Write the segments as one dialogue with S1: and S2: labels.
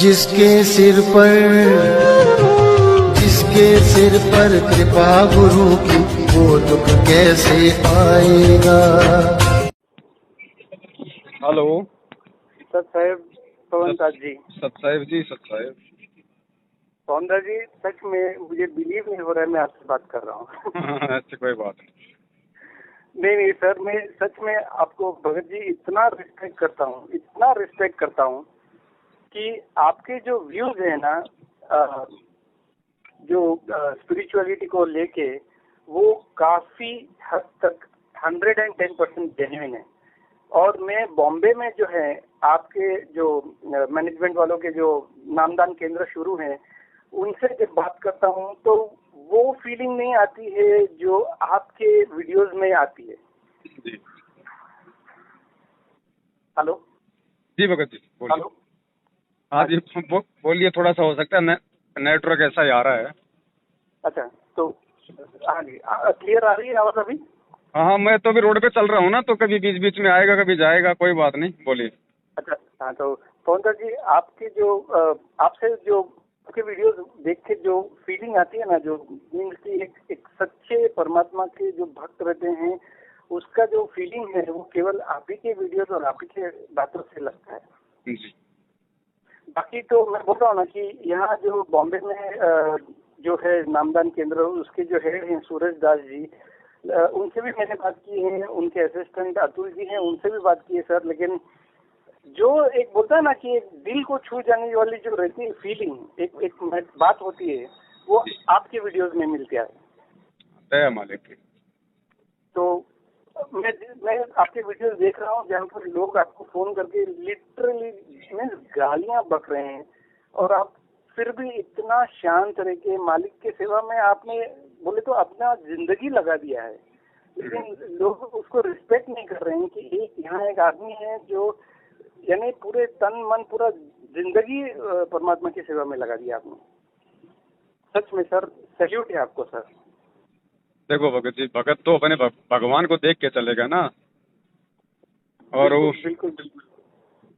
S1: जिसके सिर पर जिसके सिर पर कृपा गुरु की, वो दुख कैसे आएगा।
S2: हेलो
S3: सत साहेब पवन दास जी।
S2: सत साहेब जी, सत साहेब।
S3: पवन दास जी, सच में मुझे बिलीव नहीं हो रहा है मैं आपसे बात कर रहा हूँ।
S2: ऐसी कोई बात नहीं।
S3: नहीं सर, मैं सच में आपको भगत जी इतना रिस्पेक्ट करता हूँ कि आपके जो व्यूज है ना, जो स्पिरिचुअलिटी को लेके, वो काफी हद तक 110% जेन्युइन है। और मैं बॉम्बे में जो है आपके जो मैनेजमेंट वालों के जो नामदान केंद्र शुरू हैं, उनसे जब बात करता हूँ तो वो फीलिंग नहीं आती है जो आपके वीडियोस में आती है।
S2: जी
S3: हेलो
S2: जी भगत जी बोलिए।
S3: हेलो,
S2: हाँ जी बोलिए। थोड़ा सा हो सकता है नेटवर्क ऐसा ही आ रहा है।
S3: अच्छा तो हाँ जी, क्लियर आ रही है आवाज अभी?
S2: हाँ, मैं तो अभी रोड पे चल रहा हूँ ना, तो कभी बीच बीच में आएगा, कभी जाएगा, कोई बात नहीं, बोलिए।
S3: अच्छा हाँ, तो पवन जी, आपके जो आपसे जो आपके वीडियोस देख के जो फीलिंग आती है ना, जो मीन्स की एक सच्चे परमात्मा के जो भक्त रहते हैं, उसका जो फीलिंग है वो केवल आप ही के वीडियोस और आप ही के बातों से लगता है।
S2: जी।
S3: बाकी तो मैं बोल रहा हूँ ना कि यहाँ जो बॉम्बे में जो है नामदान केंद्र, उसके जो हेड हैं सूरज दास जी, उनसे भी मैंने बात की है, उनके असिस्टेंट अतुल जी हैं, उनसे भी बात की है सर। लेकिन जो एक बोलता है ना कि एक दिल को छू जाने वाली जो रहती है फीलिंग, एक बात होती है, वो आपके वीडियोस में मिलती है।
S2: जय मालिक।
S3: तो मैं आपके वीडियोस देख रहा हूँ जहाँ पर लोग आपको फोन करके लिटरली मीन्स गालियां बक रहे हैं, और आप फिर भी इतना शांत रह के मालिक के सेवा में आपने बोले तो अपना जिंदगी लगा दिया है। लेकिन लोग उसको रिस्पेक्ट नहीं कर रहे हैं कि यहाँ एक आदमी है जो यानी पूरे तन मन पूरा जिंदगी परमात्मा की सेवा में लगा दिया आपने। सच में सर, सैल्यूट है आपको सर।
S2: देखो भगत जी, भगत तो अपने भगवान को देख के चलेगा ना। और
S3: बिल्कुल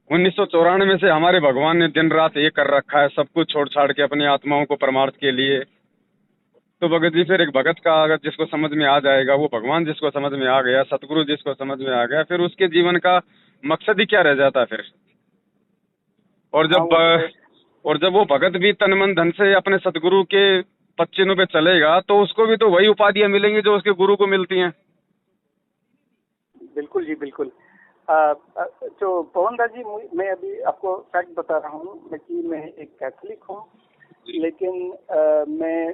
S2: 1994 से हमारे भगवान ने दिन रात एक कर रखा है, सब कुछ छोड़ छाड़ के अपनी आत्माओं को परमार्थ के लिए। तो भगत जी, फिर एक भगत का अगर जिसको समझ में आ जाएगा, वो भगवान जिसको समझ में आ गया, सतगुरु जिसको समझ में आ गया, फिर उसके जीवन का मकसद ही क्या रह जाता है फिर। और जब वो भगत भी तन मन धन से अपने सतगुरु के पच्चीनों पे चलेगा, तो उसको भी तो वही उपाधियां मिलेंगी जो उसके गुरु को मिलती हैं।
S3: बिल्कुल जी बिल्कुल। तो पवन दास जी, मैं अभी आपको फैक्ट बता रहा हूँ कि मैं एक कैथलिक हूँ, लेकिन मैं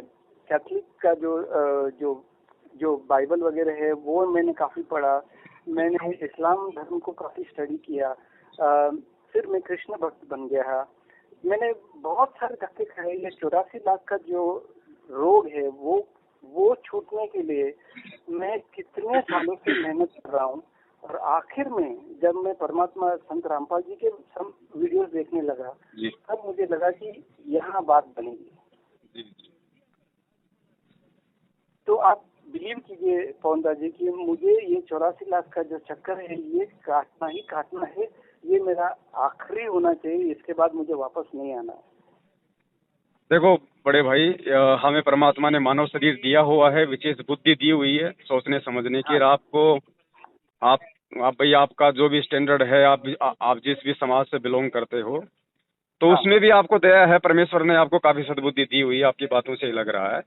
S3: कैथलिक का जो जो बाइबल वगैरह है वो मैंने काफ़ी पढ़ा। मैंने इस्लाम धर्म को काफ़ी स्टडी किया। फिर मैं कृष्ण भक्त बन गया। मैंने बहुत सारे धक्के खाए। ये 84 लाख का जो रोग है वो छूटने के लिए मैं कितने सालों से मेहनत कर रहा हूँ। और आखिर में जब मैं परमात्मा संत रामपाल जी के वीडियोस देखने लगा, तब मुझे लगा कि यहाँ बात बनेगी। तो आप बिलीव कीजिए पवन दास जी कि मुझे ये 84 लाख का जो चक्कर है, ये काटना ही काटना है। ये मेरा आखिरी होना चाहिए, इसके बाद मुझे वापस नहीं आना है।
S2: देखो बड़े भाई, हमें परमात्मा ने मानव शरीर दिया हुआ है, विशेष बुद्धि दी हुई है सोचने समझने की। आपको आप भाई, आपका जो भी स्टैंडर्ड है, आप जिस भी समाज से बिलोंग करते हो, तो उसमें भी आपको दया है। परमेश्वर ने आपको काफी सद्बुद्धि दी हुई है, आपकी बातों से ही लग रहा है।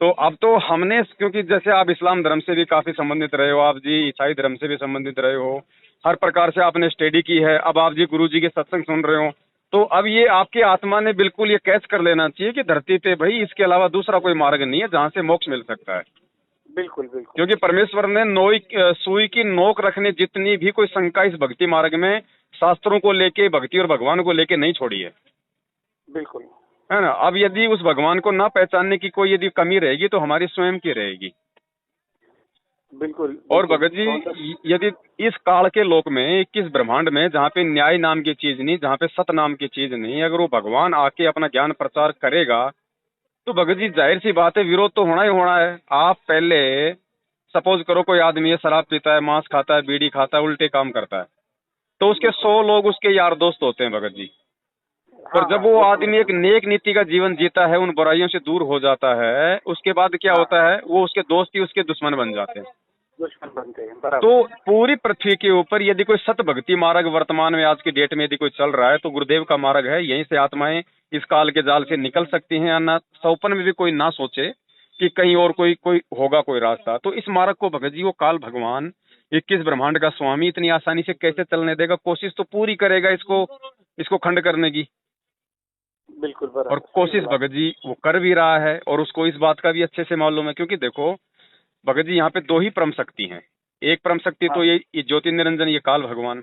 S2: तो अब तो हमने, क्योंकि जैसे आप इस्लाम धर्म से भी काफी संबंधित रहे हो, आप जी ईसाई धर्म से भी संबंधित रहे हो, हर प्रकार से आपने स्टडी की है, अब आप जी गुरु जी के सत्संग सुन रहे हो, तो अब ये आपकी आत्मा ने बिल्कुल ये कैच कर लेना चाहिए कि धरती पे भाई इसके अलावा दूसरा कोई मार्ग नहीं है जहाँ से मोक्ष मिल सकता है।
S3: बिल्कुल बिल्कुल।
S2: क्योंकि परमेश्वर ने सुई की नोक रखने जितनी भी कोई शंका इस भक्ति मार्ग में शास्त्रों को लेके, भक्ति और भगवान को लेके नहीं छोड़ी है। बिल्कुल, है ना। अब यदि उस भगवान को ना पहचानने की कोई यदि कमी रहेगी तो हमारी स्वयं की रहेगी। बिल्कुल। और भगत जी, यदि इस काल के लोक में, 21 ब्रह्मांड में, जहाँ पे न्याय नाम की चीज नहीं, जहाँ पे सत नाम की चीज नहीं, अगर वो भगवान आके अपना ज्ञान प्रचार करेगा, तो भगत जी जाहिर सी बात है विरोध तो होना ही होना है। आप पहले सपोज करो कोई आदमी है, शराब पीता है, मांस खाता है, बीड़ी खाता है, उल्टे काम करता है, तो उसके 100 लोग उसके यार दोस्त होते हैं भगत जी। और जब वो आदमी एक नेक नीति का जीवन जीता है, उन बुराइयों से दूर हो जाता है, उसके बाद क्या होता है, वो उसके दोस्त ही उसके दुश्मन बन जाते हैं,
S3: दुश्मन बनते हैं। बराबर।
S2: तो पूरी पृथ्वी के ऊपर यदि कोई सत भक्ति मार्ग वर्तमान में आज की डेट में यदि कोई चल रहा है तो गुरुदेव का मार्ग है। यहीं से आत्माएं इस काल के जाल से निकल सकती हैं, ना सौपन में भी कोई ना सोचे कि कहीं और कोई होगा कोई रास्ता। तो इस मार्ग को भगत जी वो काल भगवान 21 ब्रह्मांड का स्वामी इतनी आसानी से कैसे चलने देगा? कोशिश तो पूरी करेगा इसको खंड करने की।
S3: बिल्कुल बराबर।
S2: और कोशिश भगत जी वो कर भी रहा है, और उसको इस बात का भी अच्छे से मालूम है, क्योंकि देखो भगत जी यहाँ पे दो ही परम शक्ति हैं। एक परम शक्ति तो ये ज्योति निरंजन, ये काल भगवान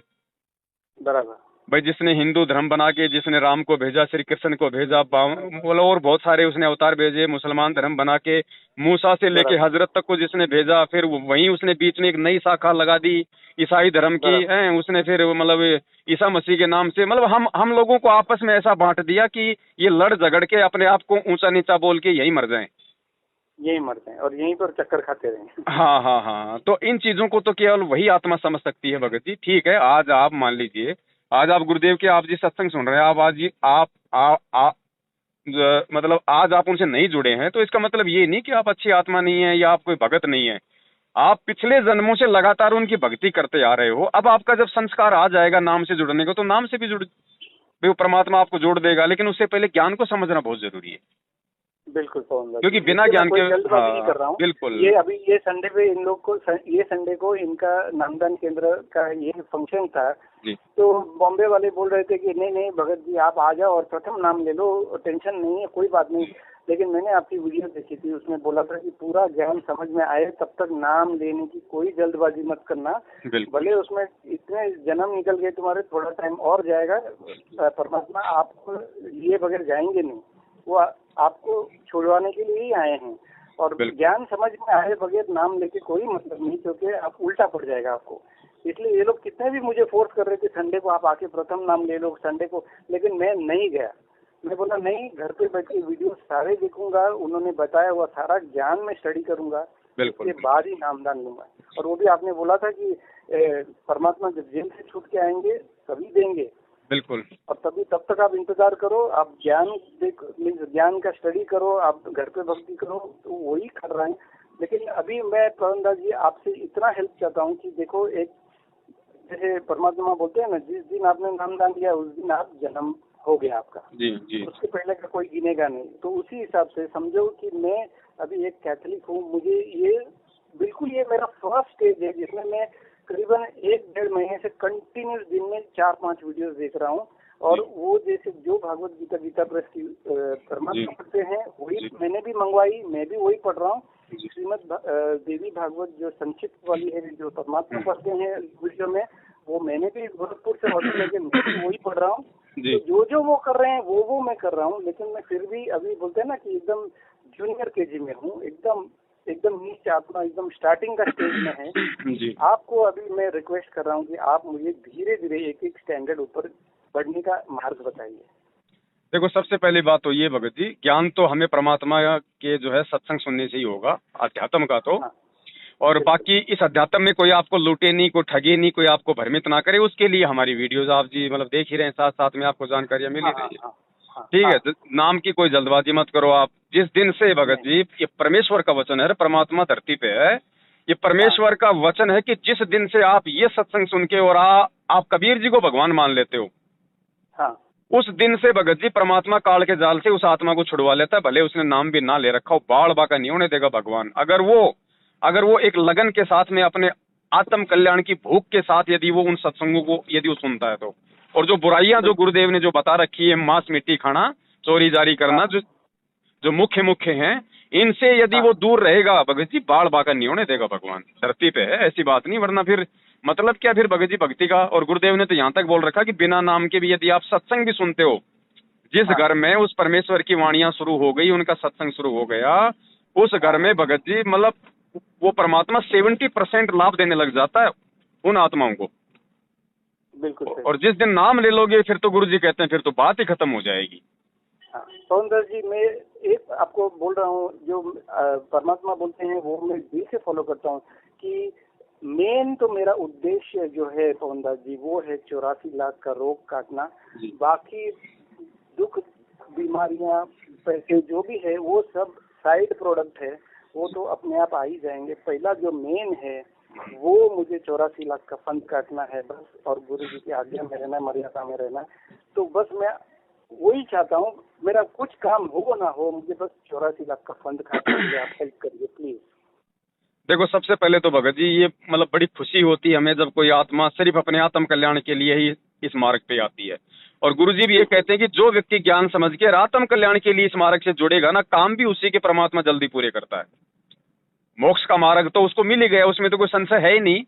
S3: बराबर
S2: भाई, जिसने हिंदू धर्म बना के, जिसने राम को भेजा, श्री कृष्ण को भेजा, बोलो और बहुत सारे उसने अवतार भेजे, मुसलमान धर्म बना के मूसा से लेके हजरत तक को जिसने भेजा, फिर वहीं उसने बीच में एक नई शाखा लगा दी ईसाई धर्म की है, उसने फिर मतलब ईसा मसीह के नाम से मतलब हम लोगों को आपस में ऐसा बांट दिया कि ये लड़ झगड़ के अपने आप को ऊंचा नीचा बोल के यही मर जाएं,
S3: यही मरते हैं और यहीं पर चक्कर खाते रहें।
S2: हाँ हाँ हाँ। तो इन चीजों को तो केवल वही आत्मा समझ सकती है भगत जी। ठीक है, आज आप मान लीजिए, आज आप गुरुदेव के आप जी सत्संग सुन रहे हैं, आप आज मतलब आज आप उनसे नहीं जुड़े हैं, तो इसका मतलब ये नहीं कि आप अच्छी आत्मा नहीं है या आप कोई भगत नहीं है। आप पिछले जन्मों से लगातार उनकी भक्ति करते आ रहे हो। अब आपका जब संस्कार आ जाएगा नाम से जुड़ने को, तो नाम से भी जुड़ वो परमात्मा आपको जोड़ देगा, लेकिन उससे पहले ज्ञान को समझना बहुत जरूरी है।
S3: बिल्कुल पवन भाई,
S2: क्योंकि बिना ज्ञान के
S3: जल्दबाजी नहीं कर रहा हूँ।
S2: बिल्कुल।
S3: ये अभी ये संडे पे इन लोग को, ये संडे को इनका नामदान केंद्र का ये फंक्शन था
S2: जी।
S3: तो बॉम्बे वाले बोल रहे थे कि नहीं भगत जी आप आ जाओ और प्रथम नाम ले लो, टेंशन नहीं है, कोई बात नहीं। लेकिन मैंने आपकी वीडियो देखी थी, उसमें बोला था कि पूरा ज्ञान समझ में आए तब तक नाम लेने की कोई जल्दबाजी मत करना, भले उसमें इतने जन्म निकल गए तुम्हारे, थोड़ा टाइम और जाएगा, परमात्मा आपको लिए बगैर जाएंगे नहीं, वो आपको छुड़वाने के लिए ही आए हैं। और ज्ञान समझ में आए बगैर नाम लेके कोई मतलब नहीं, क्योंकि आप उल्टा पड़ जाएगा आपको। इसलिए ये लोग कितने भी मुझे फोर्स कर रहे थे संडे को आप आके प्रथम नाम ले लो संडे को, लेकिन मैं नहीं गया। मैं बोला नहीं, घर पे बैठ के वीडियो सारे देखूंगा, उन्होंने बताया हुआ सारा ज्ञान में स्टडी करूंगा, उसके बाद ही नामदान लूंगा। और वो भी आपने बोला था कि परमात्मा जब जेल से छूट के आएंगे तभी देंगे,
S2: बिल्कुल।
S3: और तब तक आप इंतजार करो, आप ज्ञान का स्टडी करो, आप घर पे भक्ति करो, तो वही कर रहे हैं। लेकिन अभी मैं पवन दास जी आपसे इतना हेल्प चाहता हूँ कि देखो, एक जैसे परमात्मा बोलते हैं ना, जिस दिन आपने नामदान दिया उस दिन आप जन्म हो गया आपका, जी। उसके पहले का कोई गिनेगा नहीं। तो उसी हिसाब से समझो कि मैं अभी एक कैथलिक हूँ, मुझे ये बिल्कुल ये मेरा फर्स्ट स्टेज है जिसमें मैं करीबन 1-1.5 महीने से कंटिन्यूस दिन में 4-5 वीडियोस देख रहा हूँ। और वो जैसे जो भागवत गीता प्रेस की परमात्मा पढ़ते हैं वही मैंने भी मंगवाई, मैं भी वही पढ़ रहा हूँ। श्रीमद देवी भागवत जो संक्षिप्त वाली है, जो परमात्मा पढ़ते हैं वीडियो में, वो मैंने भी गोरखपुर से ऑर्डर लेके मैं भी वही पढ़ रहा हूँ। तो जो वो कर रहे हैं वो मैं कर रहा हूँ, लेकिन मैं फिर भी अभी बोलते हैं ना कि एकदम जूनियर केजी में हूँ, एकदम नीचे आत्मा एकदम स्टार्टिंग का स्टेज में है। जी। आपको अभी मैं रिक्वेस्ट कर रहा हूँ कि आप मुझे धीरे धीरे एक स्टैंडर्ड ऊपर बढ़ने का मार्ग बताइए।
S2: देखो, सबसे पहली बात तो ये भगत जी, ज्ञान तो हमें परमात्मा के जो है सत्संग सुनने से ही होगा, अध्यात्म का तो। हाँ। और बाकी इस अध्यात्म में कोई आपको लूटे नहीं, कोई ठगे नहीं, कोई आपको भ्रमित ना करे, उसके लिए हमारी वीडियोस आप जी मतलब देख ही रहे हैं, साथ साथ में आपको जानकारियां मिल ही रही है। ठीक है, नाम की कोई जल्दबाजी मत करो आप। जिस दिन से भगत जी, ये परमेश्वर का वचन है, परमात्मा धरती पे है, ये परमेश्वर का वचन है कि जिस दिन से आप ये सत्संग सुन के और आप कबीर जी को भगवान मान लेते हो, हाँ, उस दिन से भगत जी परमात्मा काल के जाल से उस आत्मा को छुड़वा लेता है। भले उसने नाम भी ना ले रखा हो, बाढ़ बाका नहीं होने देगा भगवान। अगर वो एक लगन के साथ में अपने आत्म कल्याण की भूख के साथ यदि वो उन सत्संगों को यदि वो सुनता है तो। और जो बुराइयां जो गुरुदेव ने जो बता रखी है, मांस मिट्टी खाना, चोरी जारी करना, जो मुख्य हैं, इनसे यदि वो दूर रहेगा भगत जी, बाढ़ बाका नहीं होने देगा भगवान। धरती पे है, ऐसी बात नहीं, वरना फिर मतलब क्या फिर भगत जी भक्ति का। और गुरुदेव ने तो यहाँ तक बोल रखा कि बिना नाम के भी यदि आप सत्संग भी सुनते हो, जिस घर में उस परमेश्वर की वाणियां शुरू हो गई, उनका सत्संग शुरू हो गया, उस घर में भगत जी मतलब वो परमात्मा 70% लाभ देने लग जाता है उन आत्माओं को। बिल्कुल। और जिस दिन नाम ले लोगे फिर तो गुरु जी कहते हैं फिर तो बात ही खत्म हो जाएगी।
S3: हाँ, पवन दास जी, मैं एक आपको बोल रहा हूँ, जो परमात्मा बोलते हैं वो मैं दिल से फॉलो करता हूँ कि मेन तो मेरा उद्देश्य जो है पवन दास जी, वो है 84 लाख का रोग काटना। बाकी दुख, बीमारियां, पैसे जो भी है वो सब साइड प्रोडक्ट है, वो तो अपने आप आ ही जाएंगे। पहला जो मेन है वो मुझे 84 लाख का फंड काटना है बस, और गुरु जी की आज्ञा में रहना, मर्यादा में रहना। तो बस मैं वही चाहता हूँ, मेरा कुछ काम हो ना हो, मुझे बस 84 लाख का फंड काटने के लिए आप हेल्प करिए प्लीज।
S2: देखो, सबसे पहले तो भगत जी ये मतलब बड़ी खुशी होती है हमें जब कोई आत्मा सिर्फ अपने आत्म कल्याण के लिए ही इस मार्ग पे आती है। और गुरुजी भी ये कहते हैं कि जो व्यक्ति ज्ञान समझ के आत्म कल्याण के लिए इस मार्ग से जुड़ेगा ना, काम भी उसी के परमात्मा जल्दी पूरे करता है। मोक्ष का मार्ग तो उसको मिल ही गया, उसमें तो कोई संशय है ही नहीं।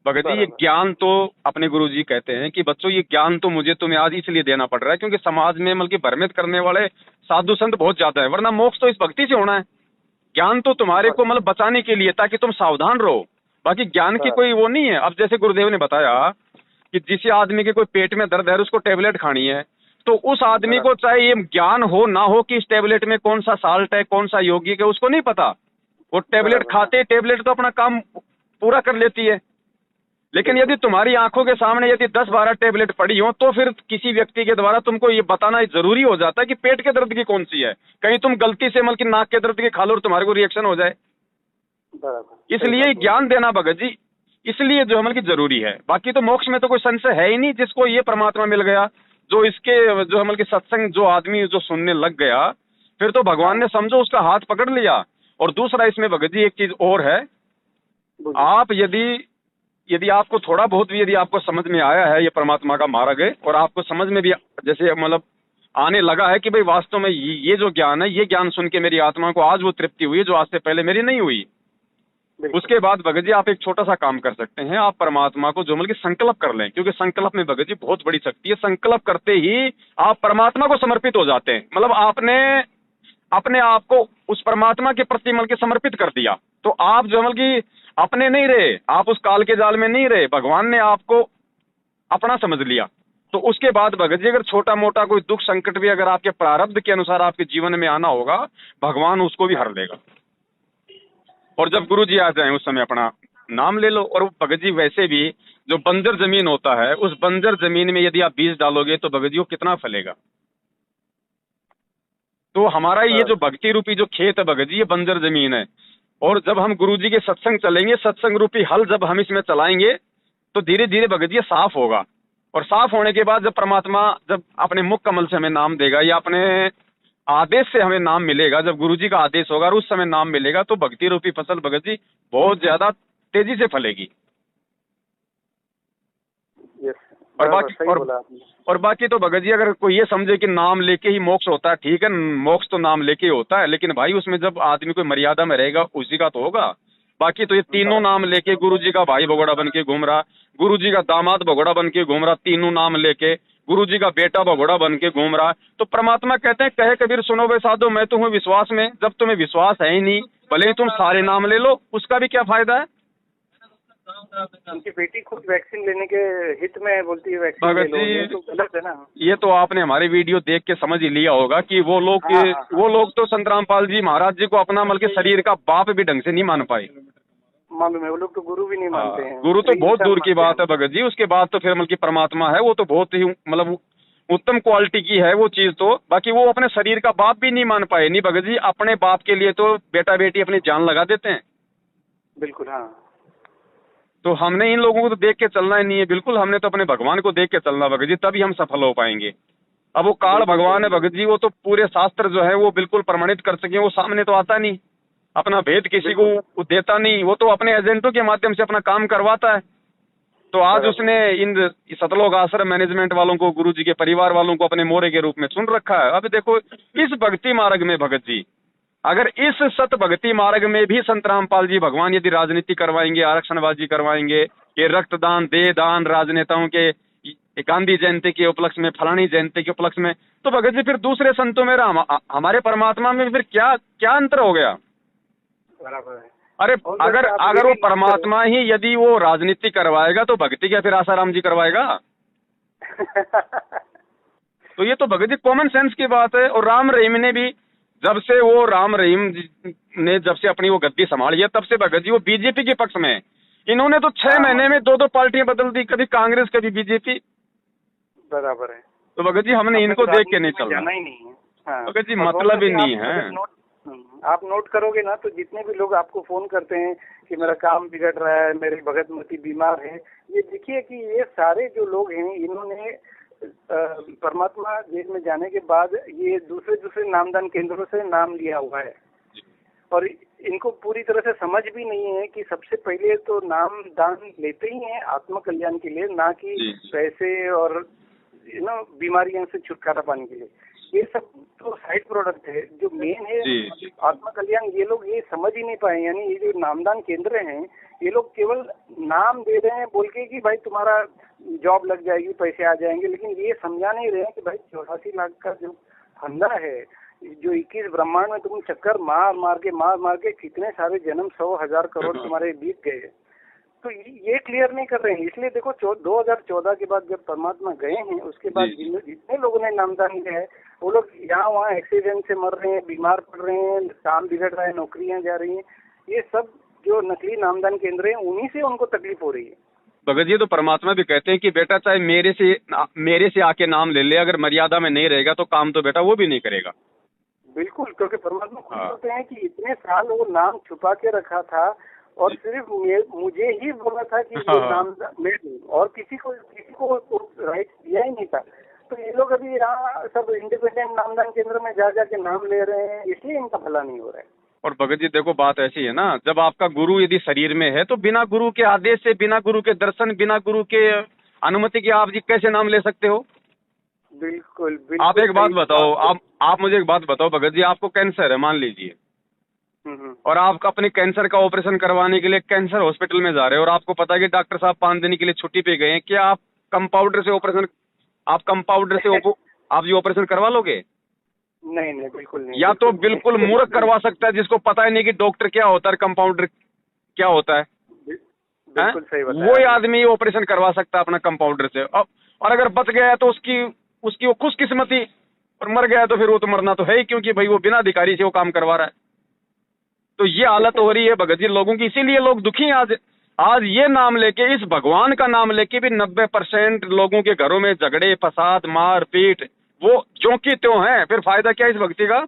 S2: भगत जी ये ज्ञान तो अपने गुरुजी कहते हैं कि बच्चों ये ज्ञान तो मुझे तुम्हें आज इसलिए देना पड़ रहा है क्योंकि समाज में मतलब भ्रमित करने वाले साधु संत बहुत ज्यादा है, वरना मोक्ष तो इस भक्ति से होना है। ज्ञान तो तुम्हारे को मतलब बचाने के लिए, ताकि तुम सावधान रहो। बाकी ज्ञान की कोई वो नहीं है। अब जैसे गुरुदेव ने बताया कि जिस आदमी के कोई पेट में दर्द है उसको टेबलेट खानी है, तो उस आदमी को चाहे ये ज्ञान हो ना हो कि इस टेबलेट में कौन सा साल्ट है, कौन सा यौगिक है, उसको नहीं पता। वो टेबलेट खाते, टेबलेट तो अपना काम पूरा कर लेती है। लेकिन यदि तुम्हारी आंखों के सामने यदि 10-12 टेबलेट पड़ी हो, तो फिर किसी व्यक्ति के द्वारा तुमको ये बताना जरूरी हो जाता है कि पेट के दर्द की कौन सी है। कहीं तुम गलती से मतलब नाक के दर्द की खा लो और तुम्हारे को रिएक्शन हो जाए। इसलिए ज्ञान देना भगत जी इसलिए जो मतलब जरूरी है। बाकी तो मोक्ष में तो कोई संशय है ही नहीं। जिसको ये परमात्मा मिल गया, जो इसके जो मतलब सत्संग जो आदमी जो सुनने लग गया, फिर तो भगवान ने समझो उसका हाथ पकड़ लिया। और दूसरा इसमें भगत जी एक चीज और है, आप यदि आपको थोड़ा बहुत भी यदि आपको समझ में आया है ये परमात्मा का मार्ग है, और आपको समझ में भी जैसे मतलब आने लगा है कि भाई वास्तव में ये जो ज्ञान है, ये ज्ञान सुन के मेरी आत्मा को आज वो तृप्ति हुई जो आज से पहले मेरी नहीं हुई, उसके बाद भगत जी आप एक छोटा सा काम कर सकते हैं। आप परमात्मा को जो मतलब संकल्प कर लें, क्योंकि संकल्प में भगत जी बहुत बड़ी शक्ति है। संकल्प करते ही आप परमात्मा को समर्पित हो जाते हैं। मतलब आपने अपने आप को उस परमात्मा के प्रति मतलब समर्पित कर दिया, तो आप जो मतलब कि अपने नहीं रहे, आप उस काल के जाल में नहीं रहे, भगवान ने आपको अपना समझ लिया। तो उसके बाद भगत जी अगर छोटा मोटा कोई दुख संकट भी अगर आपके प्रारब्ध के अनुसार आपके जीवन में आना होगा, भगवान उसको भी हर देगा। और जब गुरु जी आ जाए उस समय अपना नाम ले लो। और भगत जी वैसे भी जो बंजर जमीन होता है, उस बंजर जमीन में यदि आप बीज डालोगे तो भगत जी वो कितना फलेगा। तो हमारा ये जो भक्ति रूपी जो खेत है भगत जी, ये बंजर जमीन है। और जब हम गुरु जी के सत्संग चलेंगे, सत्संग रूपी हल जब हम इसमें चलाएंगे, तो धीरे धीरे भगत जी साफ होगा। और साफ होने के बाद जब परमात्मा जब अपने मुख कमल से हमें नाम देगा या अपने आदेश से हमें नाम मिलेगा, जब गुरु जी का आदेश होगा और उस समय नाम मिलेगा, तो भक्ति रूपी फसल भगत जी बहुत ज्यादा तेजी से फलेगी। और बाकी तो भगत जी अगर कोई ये समझे कि नाम लेके ही मोक्ष होता है, ठीक है, मोक्ष तो नाम लेके ही होता है, लेकिन भाई उसमें जब आदमी कोई मर्यादा में रहेगा उसी का तो होगा। बाकी तो ये तीनों नाम लेके गुरु जी का भाई भगोड़ा बन के घूम रहा, गुरु जी का दामाद भगोड़ा बन के घूम रहा, तीनों नाम लेके गुरु जी का बेटा भगोड़ा बन के घूम रहा, तो परमात्मा कहते हैं कहे कबीर सुनो वे साधो मैं तो हूँ विश्वास में। जब तुम्हें विश्वास है ही नहीं, भले ही तुम सारे नाम ले लो, उसका भी क्या फायदा है।
S3: उनकी बेटी खुद वैक्सीन लेने के हित में बोलती है वैक्सीन ले लो, ये तो गलत है ना।
S2: ये तो आपने हमारी वीडियो देख के समझ ही लिया होगा कि वो लोग तो संत रामपाल जी महाराज जी को अपना मतलब शरीर का बाप भी ढंग से नहीं मान पाए।
S3: मालूम है, वो लोग तो गुरु भी नहीं मानते हैं।
S2: गुरु तो बहुत दूर की बात है भगत जी। उसके बाद तो फिर मतलब परमात्मा है, वो तो बहुत ही मतलब उत्तम क्वालिटी की है वो चीज। तो बाकी वो अपने शरीर का बाप भी नहीं मान पाए। नहीं भगत जी, अपने बाप के लिए तो बेटा बेटी अपनी जान लगा देते हैं।
S3: बिल्कुल हाँ।
S2: तो हमने इन लोगों को तो देख के चलना ही नहीं है, बिल्कुल हमने तो अपने भगवान को देख के चलना भगत जी, तभी हम सफल हो पाएंगे। अब वो काल भगवान है भगत जी, वो तो पूरे शास्त्र जो है वो बिल्कुल प्रमाणित कर सके, वो सामने तो आता नहीं, अपना भेद किसी को देता नहीं, वो तो अपने एजेंटों के माध्यम से अपना काम करवाता है। तो आज उसने इन सतलोक आश्रम मैनेजमेंट वालों को, गुरु जी के परिवार वालों को अपने मोरे के रूप में चुन रखा है। अब देखो इस भक्ति मार्ग में भगत जी, अगर इस सत भक्ति मार्ग में भी संत रामपाल जी भगवान यदि राजनीति करवाएंगे, आरक्षणबाजी करवाएंगे, ये रक्तदान देह दान राजनेताओं के गांधी जयंती के उपलक्ष्य में, फलानी जयंती के उपलक्ष्य में, तो भगत जी फिर दूसरे संतों में हमारे परमात्मा में फिर क्या अंतर हो गया।
S3: बराबर है।
S2: अरे अगर वो परमात्मा ही यदि वो राजनीति करवाएगा तो भक्ति क्या फिर आसाराम जी करवाएगा। तो ये तो भगत जी कॉमन सेंस की बात है। और राम रहीम ने भी जब से वो राम रहीम ने जब से अपनी वो गद्दी संभाली है, तब से भगत जी वो बीजेपी के पक्ष में। इन्होंने तो 6 महीने में 2-2 पार्टियां बदल दी, कभी कांग्रेस कभी बीजेपी।
S3: बराबर है।
S2: तो भगत जी हमने इनको देख के नहीं चलना,
S3: जाना ही नहीं है। हाँ,
S2: भगत जी मतलब ही नहीं है।
S3: आप नोट करोगे ना तो जितने भी लोग आपको फोन करते हैं कि मेरा काम बिगड़ रहा है, मेरी भगत मती बीमार है, ये देखिए कि ये सारे जो लोग हैं इन्होंने परमात्मा देश में जाने के बाद ये दूसरे दूसरे नामदान केंद्रों से नाम लिया हुआ है और इनको पूरी तरह से समझ भी नहीं है कि सबसे पहले तो नाम दान लेते ही हैं आत्म कल्याण के लिए, ना कि पैसे और बीमारियों से छुटकारा पाने के लिए। ये सब तो साइड प्रोडक्ट है, जो मेन है आत्म कल्याण ये लोग ये समझ ही नहीं पाए। यानी ये जो नामदान केंद्र हैं ये लोग केवल नाम दे रहे हैं बोल के कि भाई तुम्हारा जॉब लग जाएगी, पैसे आ जाएंगे, लेकिन ये समझा नहीं रहे हैं कि भाई 84 लाख का जो फंदा है, जो 21 ब्रह्मांड में तुम चक्कर मार मार के कितने सारे जन्म 100,000 करोड़ तुम्हारे बीत गए, तो ये क्लियर नहीं कर रहे हैं। इसलिए देखो 2014 के बाद जब परमात्मा गए हैं उसके बाद जितने लोगों ने नामदान किया है वो लोग यहाँ वहाँ एक्सीडेंट से मर रहे हैं, बीमार पड़ रहे हैं, काम बिगड़ रहा है, नौकरियां जा रही हैं, ये सब जो नकली नामदान केंद्र हैं उन्हीं से उनको तकलीफ हो रही है।
S2: भगत जी तो परमात्मा भी कहते हैं कि बेटा चाहे मेरे से आके नाम ले ले, अगर मर्यादा में नहीं रहेगा तो काम तो बेटा वो भी नहीं करेगा।
S3: बिल्कुल, क्योंकि परमात्मा खुद कहते हैं कि इतने साल वो नाम छुपा के रखा था और सिर्फ मुझे ही बोला था कि ये नाम और किसी को राइट दिया ही नहीं था। तो ये लोग अभी यहाँ सब इंडिपेंडेंट नामदान केंद्र में जा के नाम ले रहे हैं, इसलिए इनका भला नहीं हो रहा है।
S2: और भगत जी देखो बात ऐसी है ना, जब आपका गुरु यदि शरीर में है तो बिना गुरु के आदेश से, बिना गुरु के दर्शन, बिना गुरु के अनुमति के आप जी कैसे नाम ले सकते हो?
S3: बिल्कुल।
S2: आप एक बात बताओ, आप मुझे एक बात बताओ भगत जी, आपको कैंसर है मान लीजिए, और आप अपने कैंसर का ऑपरेशन करवाने के लिए कैंसर हॉस्पिटल में जा रहे हो और आपको पता है कि डॉक्टर साहब 5 दिन के लिए छुट्टी पे गए हैं, क्या आप कंपाउंडर से आप जो ऑपरेशन करवा लोगे?
S3: नहीं, बिल्कुल नहीं।
S2: या तो बिल्कुल मूर्ख करवा सकता है जिसको पता ही नहीं कि डॉक्टर क्या होता है, कंपाउंडर क्या होता है,
S3: बिल्कुल सही बात है।
S2: वो आदमी ऑपरेशन करवा सकता है अपना कंपाउंडर से, और अगर बच गया तो उसकी वो खुशकिस्मती, और मर गया तो फिर वो तो मरना तो है ही, क्योंकि भाई वो बिना अधिकारी से वो काम करवा रहा है। तो ये हालत हो रही है भगत जी लोगों की, इसीलिए लोग दुखी हैं आज ये नाम लेके, इस भगवान का नाम लेके भी 90% लोगों के घरों में झगड़े, फसाद, मार पीट, वो जो की त्यों है, फिर फायदा क्या इस भक्ति का?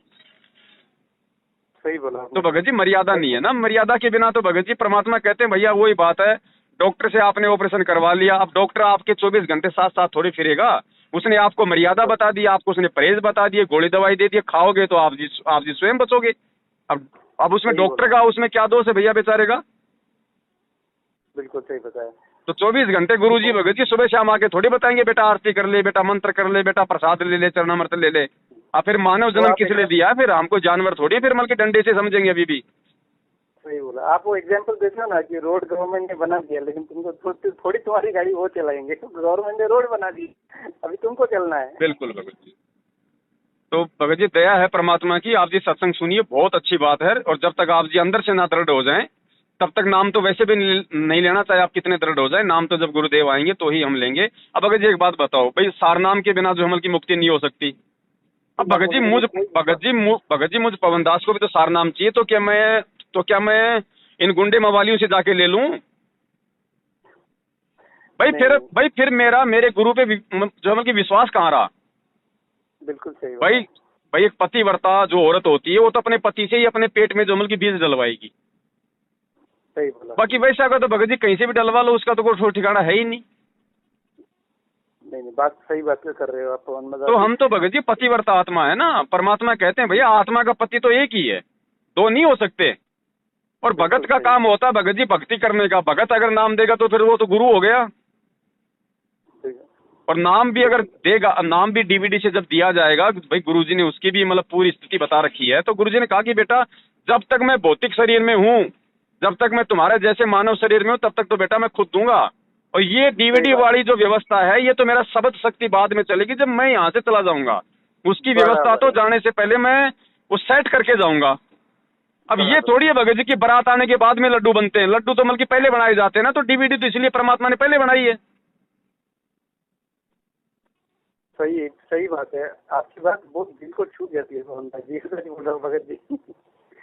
S3: सही बोला।
S2: तो भगत जी मर्यादा नहीं है ना, मर्यादा के बिना तो भगत जी परमात्मा कहते हैं भैया वही बात है, डॉक्टर से आपने ऑपरेशन करवा लिया, अब डॉक्टर आपके 24 घंटे साथ थोड़ी फिरेगा, उसने आपको मर्यादा बता दी, आपको उसने परहेज बता दिए, गोली दवाई दे दिए, खाओगे तो आप जी स्वयं बचोगे। अब उसमें डॉक्टर का उसमें क्या दोष है भैया बेचारे का?
S3: बिल्कुल सही बताया।
S2: तो 24 घंटे गुरुजी भगत जी सुबह शाम आके थोड़ी बताएंगे बेटा आरती कर ले, बेटा मंत्र कर ले, बेटा प्रसाद ले ले, चरणामृत ले ले। अब फिर मानव जन्म किस लिए दिया है? फिर हमको जानवर थोड़ी फिर मल के डंडे से समझेंगे अभी भी।
S3: सही बोला। आप वो एग्जांपल देते हो ना कि रोड गवर्नमेंट ने बना दिया, लेकिन तुमको थोड़ी तुम्हारी गाड़ी वो चलाएंगे, गवर्नमेंट ने रोड बना दी, अभी तुमको चलना है।
S2: बिल्कुल भगत जी। तो भगत जी दया है परमात्मा की, आप जी सत्संग सुनिए, बहुत अच्छी बात है, और जब तक आप जी अंदर से ना दृढ़ हो जाएं तब तक नाम तो वैसे भी नहीं लेना, चाहे आप कितने दृढ़ हो जाए, नाम तो जब गुरुदेव आएंगे तो ही हम लेंगे। अब भगत जी एक बात बताओ भाई, सारनाम के बिना जो हमल की मुक्ति नहीं हो सकती। अब भगत जी मुझ पवनदास को भी तो सारनाम चाहिए, तो क्या मैं इन गुंडे मवालियों से जाके ले लूं? भाई फिर मेरे गुरु पे जो हमल की विश्वास कहाँ रहा?
S3: बिल्कुल सही
S2: भाई एक पतिव्रता जो औरत होती है वो तो अपने पति से ही अपने पेट में जो हमल की बीज डलवाएगी।
S3: सही बोला।
S2: बाकी वैसा अगर तो भगत जी कहीं से भी डलवा लो, उसका तो कोई ठिकाना है ही नहीं।
S3: नहीं, बात सही बात कर रहे हो आप पवन।
S2: तो हम तो भगत जी पतिव्रता आत्मा है ना, परमात्मा कहते हैं भैया आत्मा का पति तो एक ही है, दो नहीं हो सकते। और भगत का काम होता है भगत जी भक्ति करने का। भगत अगर नाम देगा तो फिर वो तो गुरु हो गया, और नाम भी अगर देगा, नाम भी डीवीडी से जब दिया जाएगा, भाई गुरुजी ने उसकी भी मतलब पूरी स्थिति बता रखी है। तो गुरुजी ने कहा कि बेटा जब तक मैं भौतिक शरीर में हूँ, जब तक मैं तुम्हारे जैसे मानव शरीर में हूँ, तब तक तो बेटा मैं खुद दूंगा। और ये डीवीडी वाली जो व्यवस्था है ये तो मेरा शब्द शक्ति बाद में चलेगी, जब मैं यहाँ से चला जाऊंगा। उसकी व्यवस्था तो जाने से पहले मैं वो सेट करके जाऊंगा। अब ये थोड़ी है भगत जी की बारात आने के बाद में लड्डू बनते हैं, लड्डू तो मतलब पहले बनाए जाते हैं ना, तो डीवीडी तो इसलिए परमात्मा ने पहले बनाई है।
S3: सही बात है, आपकी बात बहुत दिल को छू जाती है भगत जी।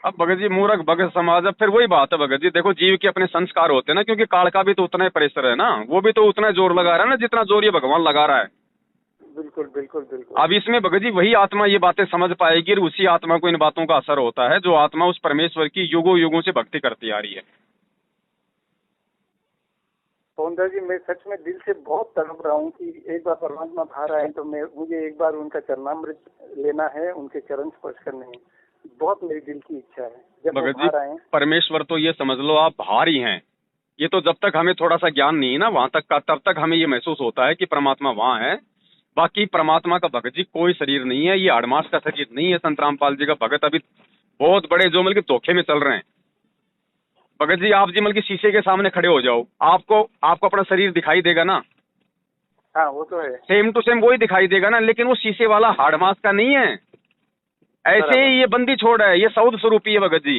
S2: अब भगत जी मूर्ख भगत समाज, अब फिर वही बात है भगत जी, देखो जीव के अपने संस्कार होते हैं ना, क्योंकि काल का भी तो उतना ही प्रेशर है ना, वो भी तो उतना जोर लगा रहा है ना जितना जोर ये भगवान लगा रहा है।
S3: बिल्कुल बिल्कुल बिल्कुल।
S2: अब इसमें भगत जी वही आत्मा ये बातें समझ पाएगी और उसी आत्मा को इन बातों का असर होता है जो आत्मा उस परमेश्वर की युगों युगों से भक्ति करती आ रही है।
S3: पवनदास जी, मैं सच में दिल से बहुत तड़प रहा हूँ कि एक बार परमात्मा बाहर आए तो मुझे एक बार उनका चरणामृत लेना है, उनके चरण स्पर्श करने हैं। बहुत मेरी दिल की इच्छा है जब वो
S2: भगत जी
S3: बाहर आए।
S2: परमेश्वर तो ये समझ लो आप बाहर ही हैं। ये तो जब तक हमें थोड़ा सा ज्ञान नहीं है ना वहां तक का, तब तक हमें ये महसूस होता है कि परमात्मा वहां है। बाकी परमात्मा का भगत जी कोई शरीर नहीं है, ये आड़मास का शरीर नहीं है। संत रामपाल जी का भगत अभी बहुत बड़े जो मतलब धोखे में चल रहे हैं। भगत जी आप जी मतलब शीशे के सामने खड़े हो जाओ, आपको अपना शरीर दिखाई देगा ना।
S3: हाँ वो तो है।
S2: सेम टू सेम वही दिखाई देगा ना, लेकिन वो शीशे वाला हाड़ मास का नहीं है। ऐसे ही ये बंदी छोड़ है, ये सौद स्वरूपी है भगत जी।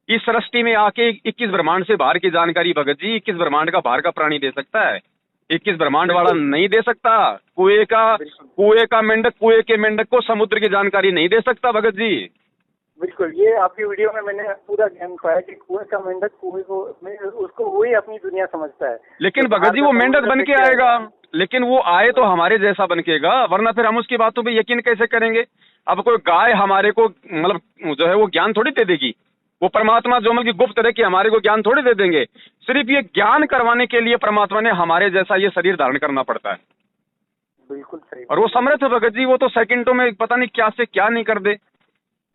S2: इस सृष्टि में आके 21 ब्रह्मांड से बाहर की जानकारी भगत जी 21 ब्रह्मांड का बाहर का प्राणी दे सकता है, 21 ब्रह्मांड वाला नहीं दे सकता। कुएं का मेंढक कुएं के मेंढक को समुद्र की जानकारी नहीं दे सकता भगत जी।
S3: बिल्कुल, ये आपकी वीडियो में मैंने पूरा ज्ञान पाया कि कुएं का मेंढक कुएं को उसको वही अपनी दुनिया समझता है।
S2: लेकिन
S3: तो
S2: भगत जी वो मेंढक बन के आएगा, लेकिन वो आए तो हमारे जैसा बन केगा, वरना फिर हम उसकी बातों पे यकीन कैसे करेंगे। अब कोई गाय हमारे को मतलब जो है वो ज्ञान थोड़ी दे देगी, वो परमात्मा जो मतलब गुप्त रहे कि हमारे को ज्ञान थोड़ी दे देंगे। सिर्फ ये ज्ञान करवाने के लिए परमात्मा ने हमारे जैसा ये शरीर धारण करना पड़ता है।
S3: बिल्कुल सही।
S2: और वो समर्थ है भगत जी, वो तो सेकंडों में पता नहीं क्या से क्या नहीं कर दे।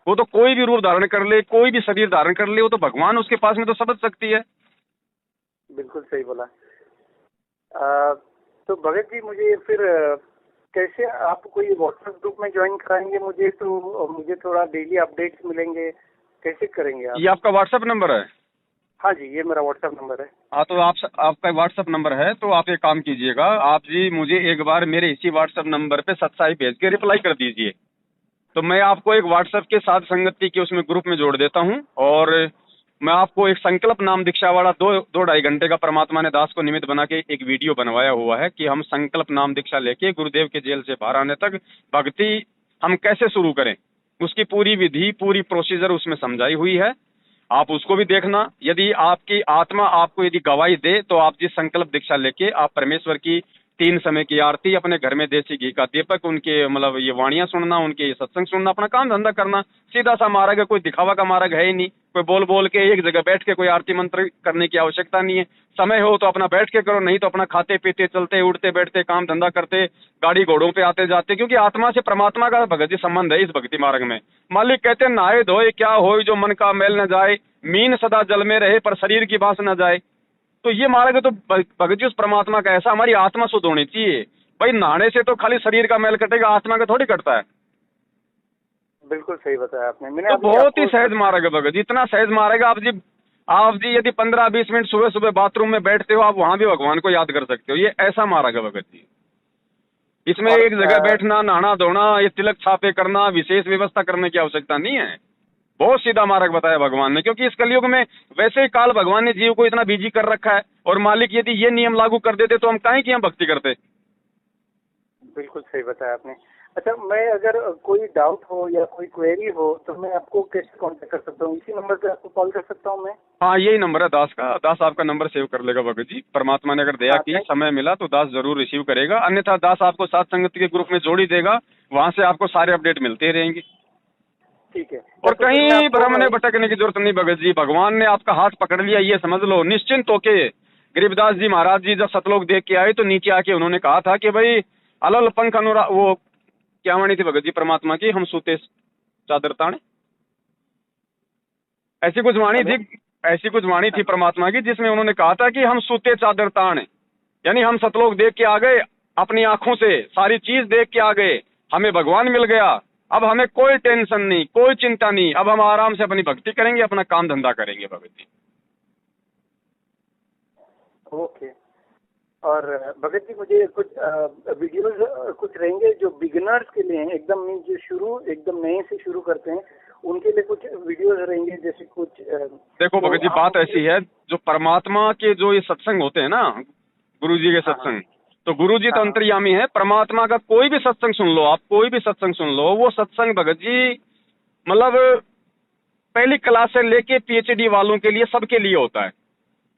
S2: वो तो कोई भी रूप धारण कर ले, कोई भी शरीर धारण कर ले, वो तो भगवान उसके पास में तो समझ सकती है।
S3: बिल्कुल सही बोला। तो भगत जी मुझे फिर कैसे आप कोई व्हाट्सएप ग्रुप में ज्वाइन कराएंगे मुझे, तो मुझे थोड़ा डेली अपडेट्स मिलेंगे, कैसे करेंगे आप?
S2: ये आपका व्हाट्सएप नंबर है?
S3: हाँ जी, ये मेरा व्हाट्सएप नंबर है।
S2: हाँ तो आपका व्हाट्सएप नंबर है तो आप एक काम कीजिएगा, आप जी मुझे एक बार मेरे इसी व्हाट्सएप नंबर पे सच्चाई भेज के रिप्लाई कर दीजिए, तो मैं आपको एक व्हाट्सएप के साथ संगति के उसमें ग्रुप में जोड़ देता हूँ। और मैं आपको एक संकल्प नाम दीक्षा वाला 2-2.5 घंटे का परमात्मा ने दास को निमित्त बना के एक वीडियो बनवाया हुआ है कि हम संकल्प नाम दीक्षा लेके गुरुदेव के जेल से बाहर आने तक भक्ति हम कैसे शुरू करें, उसकी पूरी विधि पूरी प्रोसीजर उसमें समझाई हुई है। आप उसको भी देखना। यदि आपकी आत्मा आपको यदि गवाही दे तो आप जिस संकल्प दीक्षा लेके आप परमेश्वर की 3 समय की आरती, अपने घर में देसी घी का दीपक, उनके मतलब ये वाणियां सुनना, उनके सत्संग सुनना, अपना काम धंधा करना, सीधा सा मार्ग है, कोई दिखावा का मार्ग है ही नहीं। कोई बोल बोल के एक जगह बैठ के कोई आरती मंत्र करने की आवश्यकता नहीं है। समय हो तो अपना बैठ के करो, नहीं तो अपना खाते पीते चलते उठते बैठते काम धंधा करते गाड़ी घोड़ों पे आते जाते, क्योंकि आत्मा से परमात्मा का भगत जी संबंध है इस भक्ति मार्ग में। मालिक कहते हैं नहाए धोए क्या हो जो मन का मैल न जाए, मीन सदा जल में रहे पर शरीर की बास न जाए। तो ये मार्ग तो भगत जी उस परमात्मा का ऐसा, हमारी आत्मा शुद्ध होनी चाहिए। भाई नहाने से तो खाली शरीर का मैल कटेगा, आत्मा का थोड़ी कटता है।
S3: बिल्कुल सही बताया आपने। मैंने
S2: तो बहुत ही सहज मार्ग है भगत जी, इतना सहज मार्ग है। आप जी यदि 15-20 मिनट सुबह सुबह बाथरूम में बैठते हो, आप वहां भी भगवान को याद कर सकते हो। ये ऐसा मार्ग है भगत जी। इसमें एक जगह बैठना, नहाना धोना, ये तिलक छापे करना, विशेष व्यवस्था करने की आवश्यकता नहीं है। बहुत सीधा मार्ग बताया भगवान ने, क्योंकि इस कलयुग में वैसे ही काल भगवान ने जीव को इतना बिजी कर रखा है। और मालिक यदि ये नियम लागू कर देते तो हम काहे की हम भक्ति करते।
S3: बिल्कुल सही बताया आपने। अच्छा, मैं अगर कोई डाउट हो या कोई क्वेरी हो तो मैं आपको कैसे कांटेक्ट कर सकता हूँ? इसी नंबर पे आपको कॉल कर सकता हूँ मैं?
S2: हाँ यही नंबर है दास का। दास आपका नंबर सेव कर लेगा भगत जी। परमात्मा ने अगर दया की, समय मिला तो दास जरूर रिसीव करेगा, अन्यथा दास आपको साथ संगति के ग्रुप में जोड़ ही देगा, वहां से आपको सारे अपडेट मिलते रहेंगे।
S3: ठीक है।
S2: और कहीं भ्रम में भटकने की जरूरत नहीं भगत जी, भगवान ने आपका हाथ पकड़ लिया ये समझ लो निश्चिंत होके। गरीबदास जी महाराज जी जब सतलोक देख के आए तो नीचे आके उन्होंने कहा था कि भाई अलल पंख अनुराग, वो क्या वाणी थी भगत जी परमात्मा की, हम सूते चादर ताने, ऐसी कुछ वाणी थी परमात्मा की जिसमें उन्होंने कहा था कि हम सूते चादर ताने, यानी हम सतलोक देख के आ गए, अपनी आंखों से सारी चीज देख के आ गए, हमें भगवान मिल गया, अब हमें कोई टेंशन नहीं, कोई चिंता नहीं, अब हम आराम से अपनी भक्ति करेंगे, अपना काम धंधा करेंगे भगत जी।
S3: ओके। और भगत जी मुझे कुछ वीडियोस कुछ रहेंगे जो बिगिनर्स के लिए हैं, एकदम जो एकदम नए से शुरू करते हैं, उनके लिए कुछ वीडियोस रहेंगे, जैसे कुछ
S2: देखो भगत जी बात ऐसी है, जो परमात्मा के जो ये सत्संग होते हैं ना, गुरु जी के सत्संग, तो गुरु जी तो अंतर्यामी है। परमात्मा का कोई भी सत्संग सुन लो आप, कोई भी सत्संग सुन लो, वो सत्संग भगत जी मतलब पहली क्लास से लेके PhD वालों के लिए, सबके लिए होता है।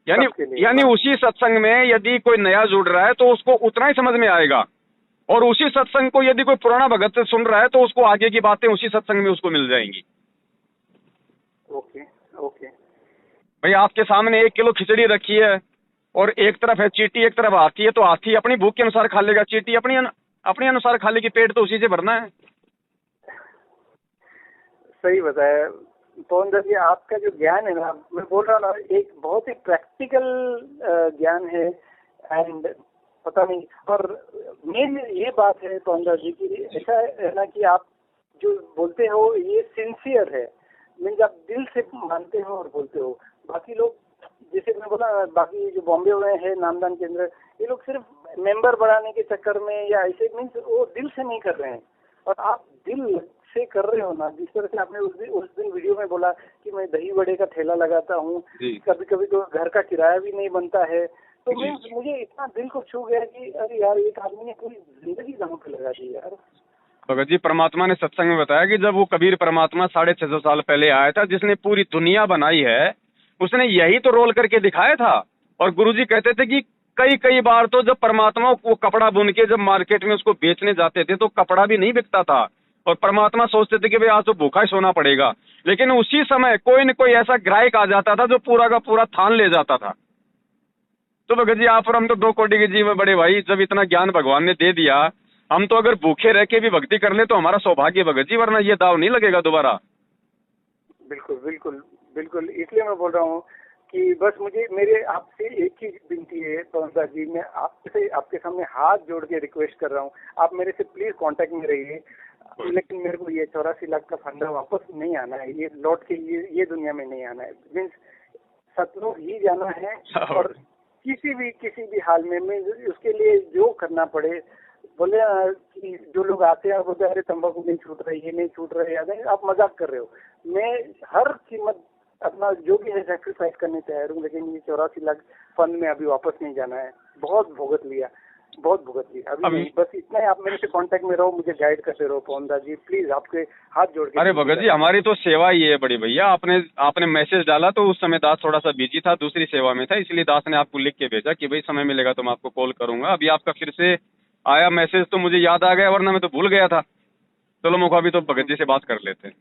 S2: यानी उसी सत्संग में यदि कोई नया जुड़ रहा है तो उसको उतना ही समझ में आएगा और उसी सत्संग को यदि कोई पुराना भगत से सुन रहा है तो उसको आगे की बातें उसी सत्संग में उसको मिल जाएंगी।
S3: Okay okay.
S2: भाई आपके सामने 1 किलो खिचड़ी रखी है और एक तरफ है चीटी, एक तरफ हाथी है, तो हाथी अपनी भूख के अनुसार खा लेगा, चीटी अपने अनुसार खा लेगी, पेट तो उसी से भरना है।
S3: सही बताया पवन दास जी, आपका जो ज्ञान है ना, मैं बोल रहा हूँ ना, एक बहुत ही प्रैक्टिकल ज्ञान है। एंड पता नहीं, और मेन ये बात है पवन दास जी की, ऐसा है ना कि आप जो बोलते हो ये सिंसियर है, मीन्स आप दिल से मानते हो और बोलते हो। बाकी लोग, जैसे मैं बोला, बाकी जो बॉम्बे में है नामदान केंद्र, ये लोग सिर्फ मेंबर बढ़ाने के चक्कर में या ऐसे, मीन्स वो दिल से नहीं कर रहे हैं। और आप दिल से कर रहे हो ना, जिस तरह से आपने उस दिन वीडियो में बोला कि मैं दही वड़े का ठेला लगाता हूँ, कभी कभी तो घर का किराया भी नहीं बनता है, तो मुझे इतना दिल को छू गया कि अरे यार, एक आदमी ने पूरी जिंदगी दांव पे लगा दी यार।
S2: भगत जी, परमात्मा ने सत्संग में बताया कि जब वो कबीर परमात्मा 650 साल पहले आया था, जिसने पूरी दुनिया बनाई है, उसने यही तो रोल करके दिखाया था। और गुरुजी कहते थे कि कई बार तो जब परमात्मा वो कपड़ा बुन के जब मार्केट में उसको बेचने जाते थे तो कपड़ा भी नहीं बिकता था, और परमात्मा सोचते थे कि भाई आज तो भूखा ही सोना पड़ेगा, लेकिन उसी समय कोई न कोई ऐसा ग्राहक आ जाता था जो पूरा का पूरा थान ले जाता था। तो भगत जी, आप और हम तो 2 कोटि के जीव है बड़े भाई। जब इतना ज्ञान भगवान ने दे दिया, हम तो अगर भूखे रह के भी भक्ति कर ले तो हमारा सौभाग्य भगत जी, वरना ये दाव नहीं लगेगा दोबारा।
S3: बिल्कुल बिल्कुल बिल्कुल, इसलिए मैं बोल रहा हूँ कि बस मुझे, मेरे आपसे एक ही विनती है पवन दास जी, मैं आपके सामने हाथ जोड़ के रिक्वेस्ट कर रहा हूँ, आप मेरे से प्लीज कांटेक्ट में रहिए। लेकिन मेरे को ये 84 लाख का फंडा वापस नहीं आना है, ये लौट के ये दुनिया में नहीं आना है, मीन्स सतलोक ही जाना है। और किसी भी हाल में मैं उसके लिए जो करना पड़े, बोले कि जो लोग आते हैं बोलते अरे तंबाकू नहीं छूट रही, ये नहीं छूट रहे, याद है आप मजाक कर रहे हो, मैं हर कीमत अपना जो भी है सैक्रिफाइस करने तैयार हूँ, लेकिन ये 84 लाख फंड में अभी वापस नहीं जाना है। बहुत भुगत लिया अभी नहीं, बस इतना ही। आप मेरे से कांटेक्ट में रहो, मुझे गाइड करते रहो पवन दास जी, प्लीज आपके हाथ जोड़ के।
S2: अरे भगत जी, हमारी तो सेवा ही है बड़ी भैया। आपने मैसेज डाला तो उस समय दास थोड़ा सा बिजी था, दूसरी सेवा में था, इसलिए दास ने आपको लिख के भेजा कि भाई समय मिलेगा तो मैं आपको कॉल करूंगा। अभी आपका फिर से आया मैसेज तो मुझे याद आ गया, वरना मैं तो भूल गया था। चलो मौका भी तो भगत जी से बात कर लेते हैं।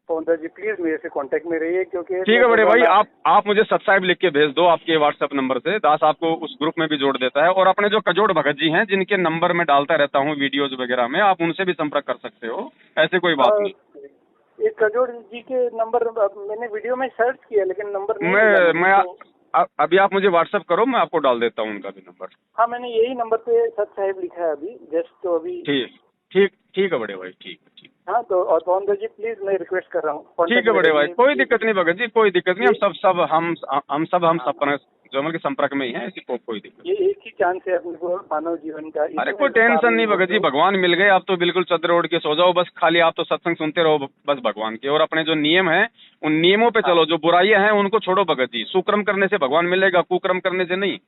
S3: पवन दास जी प्लीज मेरे से कांटेक्ट में रहिए, क्योंकि
S2: ठीक है बड़े भाई, आप मुझे सब्सक्राइब लिख के भेज दो आपके व्हाट्सएप नंबर से, दास आपको उस ग्रुप में भी जोड़ देता है। और अपने जो कजोड़ भगत जी हैं, जिनके नंबर में डालता रहता हूँ वीडियोज वगैरह में, आप उनसे भी संपर्क कर सकते हो, ऐसे कोई बात नहीं।
S3: एक कजोड़ जी के नंबर मैंने वीडियो में सर्च किया, लेकिन नंबर नहीं
S2: अभी आप मुझे व्हाट्सएप करो, मैं आपको डाल देता हूँ उनका भी नंबर।
S3: हाँ, मैंने यही नंबर पे सत साहिब लिखा है अभी जस्ट, तो अभी
S2: ठीक है बड़े भाई, ठीक।
S3: हाँ, तो और पवन दास जी प्लीज मैं रिक्वेस्ट कर रहा हूँ।
S2: ठीक है बड़े भाई, कोई दिक्कत नहीं भगत जी, कोई दिक्कत नहीं। हम सब जो मतलब संपर्क में ही हैं, ऐसी कोई दिक्कत।
S3: ये एक ही चांस है अपने को मानव जीवन का।
S2: अरे कोई टेंशन नहीं भगत जी, भगवान मिल गए, आप तो बिल्कुल चद्र ओढ़ के सो जाओ, बस खाली आप तो सत्संग सुनते रहो बस भगवान के, और अपने जो नियम है उन नियमों पे चलो, जो बुराइयां हैं उनको छोड़ो भगत जी। सुक्रम करने से भगवान मिलेगा, कुक्रम करने से नहीं।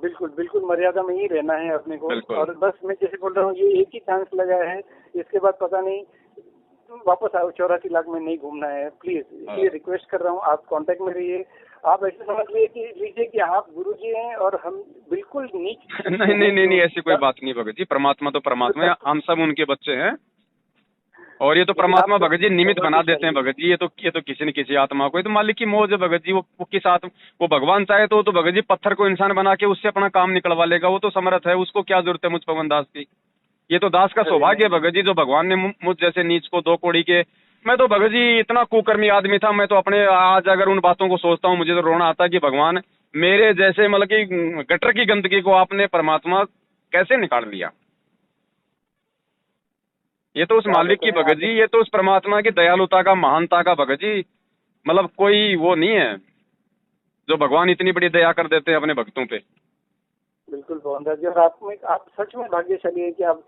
S3: बिल्कुल मर्यादा में ही रहना है अपने को। और बस मैं जैसे बोल रहा हूँ, ये एक ही चांस लगा है, इसके बाद पता नहीं वापस आओ, 84 लाख में नहीं घूमना है प्लीज, इसलिए रिक्वेस्ट कर रहा हूँ, आप कांटेक्ट में रहिए। आप ऐसे समझ लीजिए कि आप गुरुजी हैं और हम बिल्कुल नीच।
S2: नहीं, ऐसी कोई बात नहीं भगत जी, परमात्मा तो परमात्मा है, हम सब उनके बच्चे हैं। और ये तो परमात्मा भगत जी निमित्त बना देते हैं भगत जी, ये तो किसी न किसी आत्मा को, ये तो मालिक की मौज है भगत जी। वो किस आत्मा, वो भगवान चाहे तो भगत जी पत्थर को इंसान बना के उससे अपना काम निकलवा लेगा, वो तो समर्थ है, उसको क्या जरूरत है मुझ पवन दास की। ये तो दास का सौभाग्य है भगत जी, जो भगवान ने मुझ जैसे नीच को 2 कौड़ी के, मैं तो भगत जी इतना कुकर्मी आदमी था, मैं तो अपने आज अगर उन बातों को सोचता हूँ मुझे तो रोना आता है कि भगवान मेरे जैसे मतलब कि गटर की गंदगी को आपने परमात्मा कैसे निकाल लिया। ये तो उस मालिक की भगत जी, ये तो उस परमात्मा की दयालुता का, महानता का भगत जी, मतलब कोई वो नहीं है जो भगवान इतनी बड़ी दया कर देते हैं अपने भक्तों पे।
S3: बिल्कुल पवन दास जी, और आप सच में भाग्यशाली है कि आप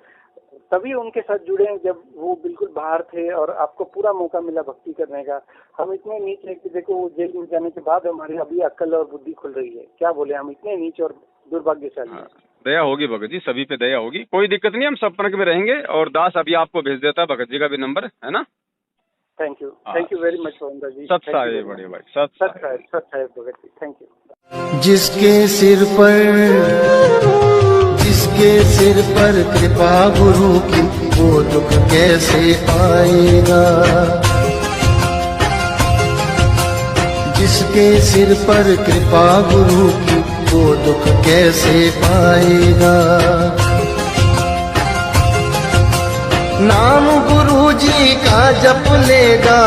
S3: तभी उनके साथ जुड़े हैं जब वो बिल्कुल बाहर थे और आपको पूरा मौका मिला भक्ति करने का। हम इतने नीच है कि देखो, वो जेल में जाने के बाद हमारी अभी अक्ल और बुद्धि खुल रही है, क्या बोले, हम इतने नीच और दुर्भाग्यशाली हैं।
S2: दया होगी भगत जी, सभी पे दया होगी, कोई दिक्कत नहीं, हम संपर्क में रहेंगे। और दास अभी आपको भेज देता है भगत जी का भी नंबर, है ना।
S3: थैंक यू वेरी मच पवन दास जी।
S2: सत साहिब बड़े भाई, सत साहिब
S3: भगत जी, थैंक यू।
S1: जिसके सिर पर जिसके सिर पर कृपा गुरु की वो दुख कैसे आएगा। जिसके सिर पर कृपा गुरु की वो दुख कैसे पाएगा। नाम गुरु जी का जप लेगा,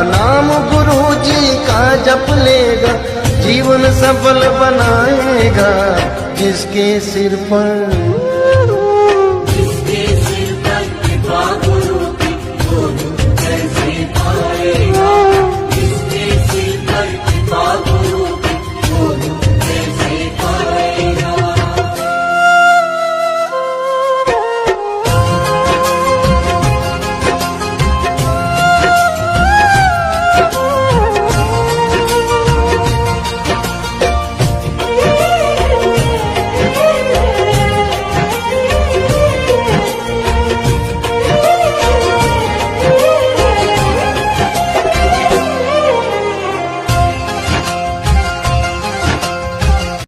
S1: नाम गुरु जी का जप लेगा, जीवन सफल बनाएगा। जिसके सिर पर